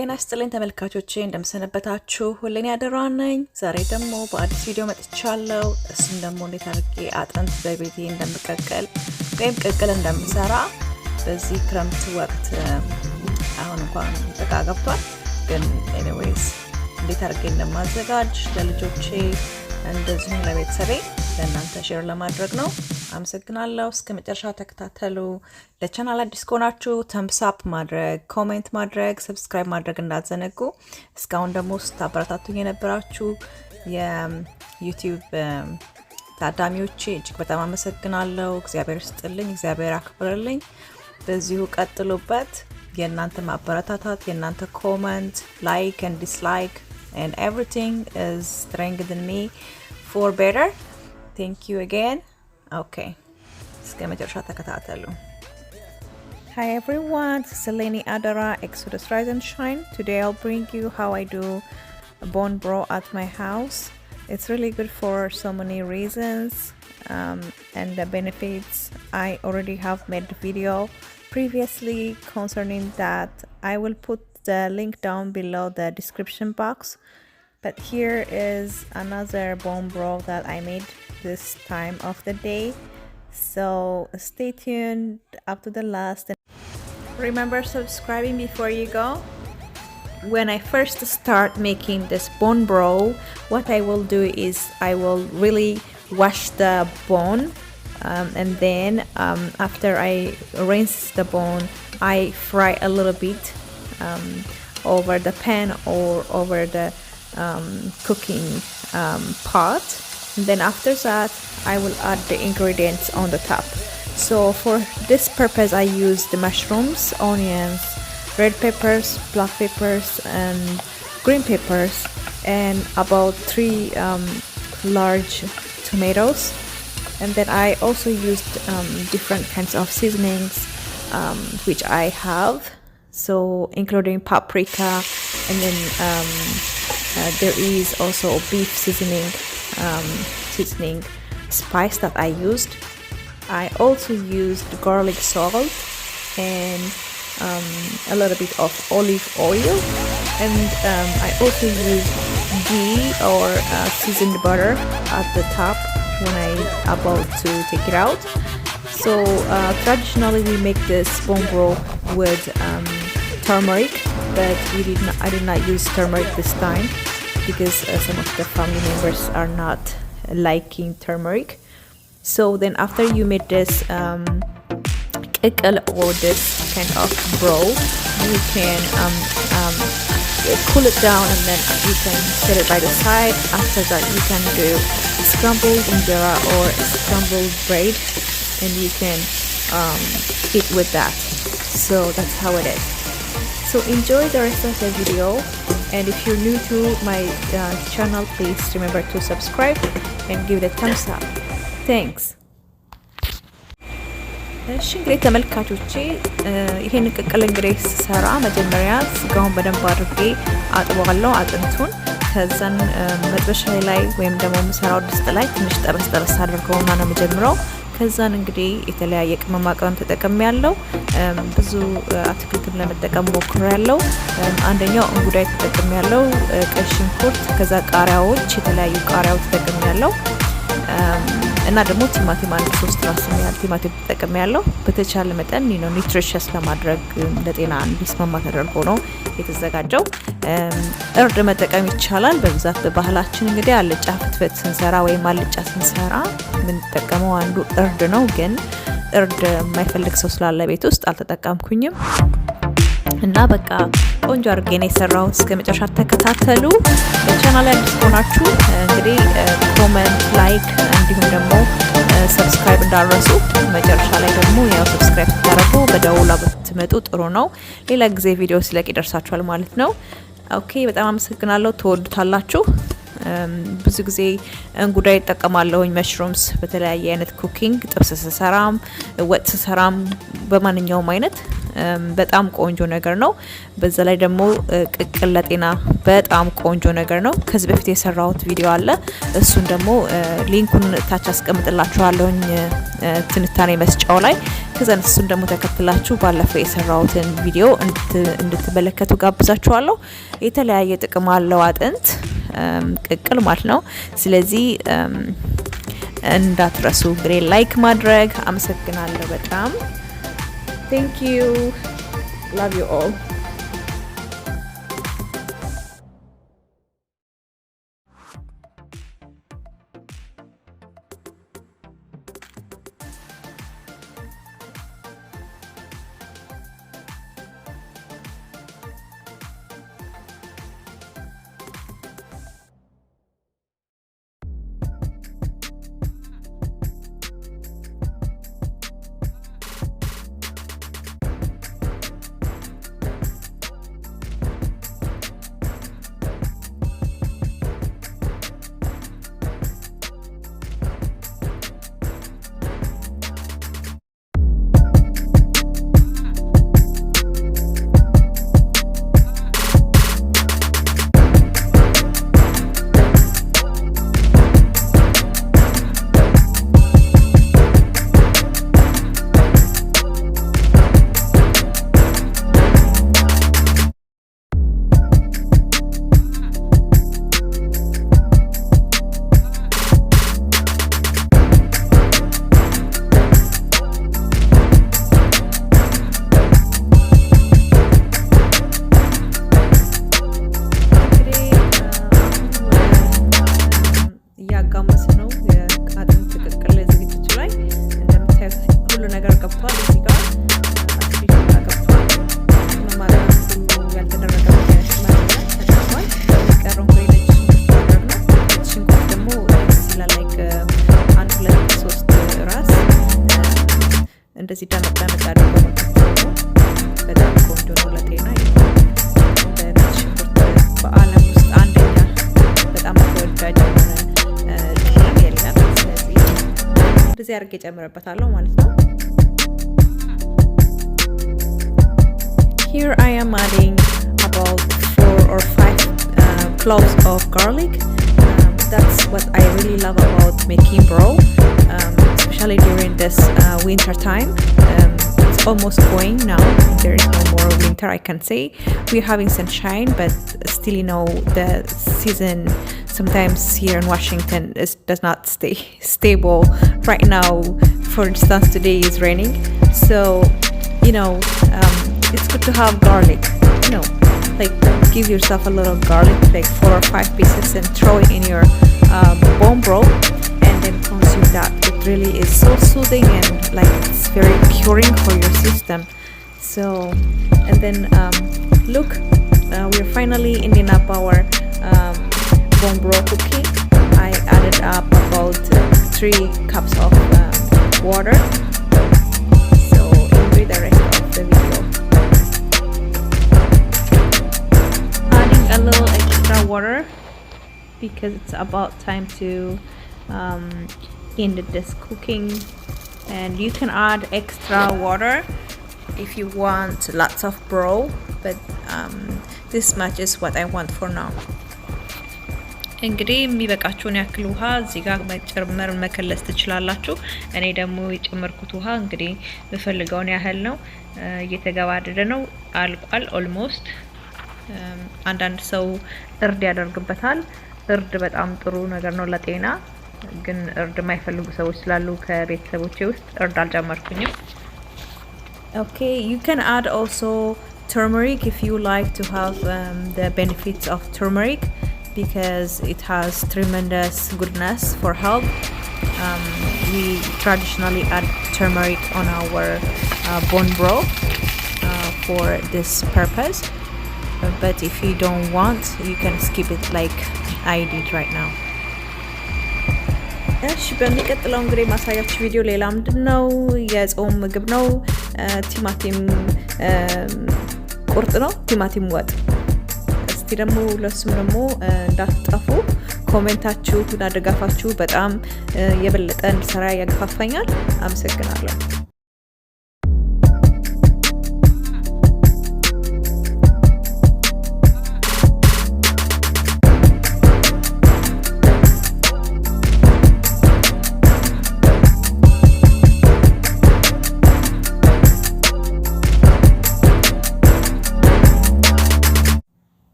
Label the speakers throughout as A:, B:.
A: ጤና ይስጥልኝ ተመልካቾቼ እንደምሰነበታችሁ ሁሌን ያደራነኝ ዛሬ ደግሞ በአዲስ ቪዲዮ መጥቻለሁ እሱም ደግሞ እንዴት አድርጌ አጥንት በቤቴ እንደምቀቅል ወይም ቅቅል እንደምሰራ በዚህ ክረምት ወቅት አሁን እንኳን በቃ ገብቷል ግን ኤኒዌይስ እንዴት አድርጌ እንደማዘጋጅ ለልጆቼ እንደዚሁም ለቤተሰቤ ለእናንተ ሼር ለማድረግ ነው አመሰግናለሁ እስከ መጨረሻ ተከታተሉ ለቻናል አዲስ ከሆናችሁ ተምብስ አፕ ማድረግ ኮሜንት ማድረግ ሰብስክራይብ ማድረግ እንዳትዘነጉ እስካሁን ደግሞ ስታበረታቱኝ የነበራችሁ የዩቲዩብ ታዳሚዎቼ እጅግ በጣም አመሰግናለሁ እግዚአብሔር ይስጥልኝ እግዚአብሔር ያክብርልኝ በዚሁ ቀጥሉበት የእናንተ ማበረታታት የእናንተ ኮሜንት ላይክ and dislike and everything is strengthening me for better thank you again okay እስከ መጨረሻ ተከታተሉ Hi everyone, this is Eleni Adara, Exodus Rise and Shine. Today I'll bring you how I do a bone broth at my house. It's really good for so many reasons and the benefits. I already have made a video previously concerning that. I will put the link down below the description box. But here is another bone broth that I made this time of the day. So stay tuned up to the last. Remember subscribing before you go. When I first start making this bone broth, what I will do is I will really wash the bone and then after I rinse the bone, I fry a little bit over the pan or over the cooking pot. And then after that I will add the ingredients on the top. So for this purpose I use the mushrooms, onions, red peppers, black peppers and green peppers and about 3 large tomatoes. And then I also used different kinds of seasonings which I have, so including paprika and then there is also beef seasoning spice that I used. I also used garlic salt and a little bit of olive oil and I also used ghee or seasoned butter at the top when I about to take it out. So traditionally we make this bone broth with turmeric, but I did not use turmeric this time because some of the family members are not liking turmeric. So then after you made this ቅቅል or this kind of broth, you can cool it down and then you can set it by the side. After that you can do scrambled injera or scrambled bread and you can eat with that. So that's how it is. So enjoy the rest of the video and if you're new to my channel please remember to subscribe and give it a thumbs up. Thanks. እሺ እንግዲህ ተመልካቾቼ ይሄን ቅቅል እንግዲህ ሰራ መጀመሪያ ስጋውን በደንብ አድርጌ አጥበዋለሁ አጥንቱን ከዛን መጥበሻ ላይ ወይም ደግሞ ምሰራው ድስት ላይ ትንሽ ጠበስ አድርገውና ነው መጀመሪያው ከዛን እንግዲህ የተለያየ ቅመማ ቅመም ተጠቅሜያለሁ ብዙ አትክልትም ለመጠቀም ሞክሬያለሁ አንደኛው እንጉዳይ ተጠቅሜያለሁ ቀይ ሽንኩርት ከዛ ቃሪያዎች የተለያዩ ቃሪያዎች ተጠቅሜያለሁ እና ደግሞ ቲማቲም አንድ 3 ራስ የሚያህል ቲማቲም ተጠቅሜያለሁ በተቻለ መጠን ነው ኒውትሪሽስ ለማድረግ ለጤና እንዲስማማ ተደርጎ ነው የተዘጋጀው እርድ መጠቀም ይቻላል በብዛት በባህላችን እንግዲህ አልጫ ፍትፍት ስንሰራ ወይም አልጫ ስንሰራ ምን ተጠቀመው አንዱ እርድ ነው ግን እርድ የማይፈልግ ሰው ስላለ ቤት ውስጥ አልተጠቀምኩኝም እና በቃ ቆንጆ አድርጌ ነው የሰራው እስከ መጨረሻ ተከታተሉ ለቻናሌ አዲስ ሆናችሁ እንግዲህ ኮሜንት ላይክ እንዲሁም ደግሞ ሰብስክራይብ እንዳረሱ መጨረሻ ላይ ደግሞ ያው ሰብስክራይብ ታደርጉ በደውላ ብትመጡ ጥሩ ነው ሌላ ጊዜ ቪዲዮ ስለቅ ይደርሳችኋል ማለት ነው ኦኬ በጣም አመሰግናለሁ ተወዱታላችሁ ብዙ ጊዜ እንጉዳይ ተጠቀማለሁኝ መሽሩምስ በተለያየ አይነት ኩኪንግ ጥብስ ሰራም ወጥ ሰራም በማንኛውም አይነት በጣም ቆንጆ ነገር ነው በዛ ላይ ደግሞ ቅቅል ለጤና በጣም ቆንጆ ነገር ነው ከዚህ በፊት የሰራሁት ቪዲዮ አለ እሱን ደግሞ ሊንኩን ታች አስቀምጥላችኋለሁኝ ትንታኔ መስጫው ላይ ከዛ እሱን ደግሞ ተከትላችሁ ባለፈው የሰራሁትን ቪዲዮ እንድትመለከቱ ጋብዛችኋለሁ። የተለያየ ጥቅም አለው አጥንት ቅቅል ማለት ነው። ስለዚህ እንዳትረሱ እንግዲህ ላይክ ማድረግ። አመሰግናለሁ በጣም thank you, love you all. እንደዚህ ደመቅ ደመቅ አድርጎ በጣም ቆንጆ ነው ለጤና። በዓለም ውስጥ አንደኛ በጣም ተወዳጅ የሆነ ቅመም የለም። ስለዚህ እንደዚህ አድርጌ ጨምረበታለሁ ማለት ነው። Here I am adding about 4 or 5 cloves of garlic. That's what I really love about making broth, especially during this winter time. It's almost going now. There is no more winter, I can say. We're having sunshine, but still, you know, the season sometimes here in Washington does not stay stable. Right now, for instance, today is raining, so you know, it's good to have garlic. You know, like give yourself a little garlic, like 4 or 5 pieces, and throw it in your bone broth, and then consume that. It really is so soothing and like it's very curing for your system. So, and then look, we're finally ending up our bone broth cooking. I added up about 3 cups of water. So enjoy the rest of the video. Adding a little extra water because it's about time to end this cooking, and you can add extra water if you want lots of broth, but this much is what I want for now. እንግዲህ የሚበቃችሁን ያክል ውሃ እዚህ ጋር መጨመር መከለስ ትችላላችሁ። እኔ ደግሞ የጨመርኩት ውሃ እንግዲህ በፈልገውን ያህል ነው። እየተገባደደ ነው፣ አልቋል ኦልሞስት። አንዳንድ ሰው እርድ ያደርግበታል። እርድ በጣም ጥሩ ነገር ነው ለጤና፣ ግን እርድ የማይፈልጉ ሰዎች ስላሉ ከቤተሰቦቼ ውስጥ እርድ አልጨመርኩኝም። Okay, you can add also turmeric if you like to have the benefits of turmeric, because it has tremendous goodness for health. We traditionally add turmeric on our bone broth for this purpose, but if you don't want, you can skip it like I did right now. እሺ በሚቀጥለው እንግዲህ ማሳያችሁ ቪዲዮ ሌላ ምንድነው የጾም ምግብ ነው። ቲማቲም ቁርጥ ነው፣ ቲማቲም ወጥ። እስቲ ደግሞ ለሱም ደግሞ እንዳትጠፉ ኮሜንታችሁ እና ድጋፋችሁ በጣም የበለጠ እንድሰራ ያገፋፋኛል። አመሰግናለሁ።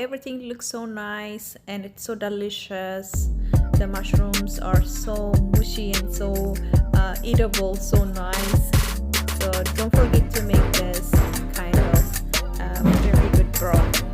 A: everything looks so nice and it's so delicious. The mushrooms are so mushy and so eatable, so nice. So don't forget to make this kind of very good broth.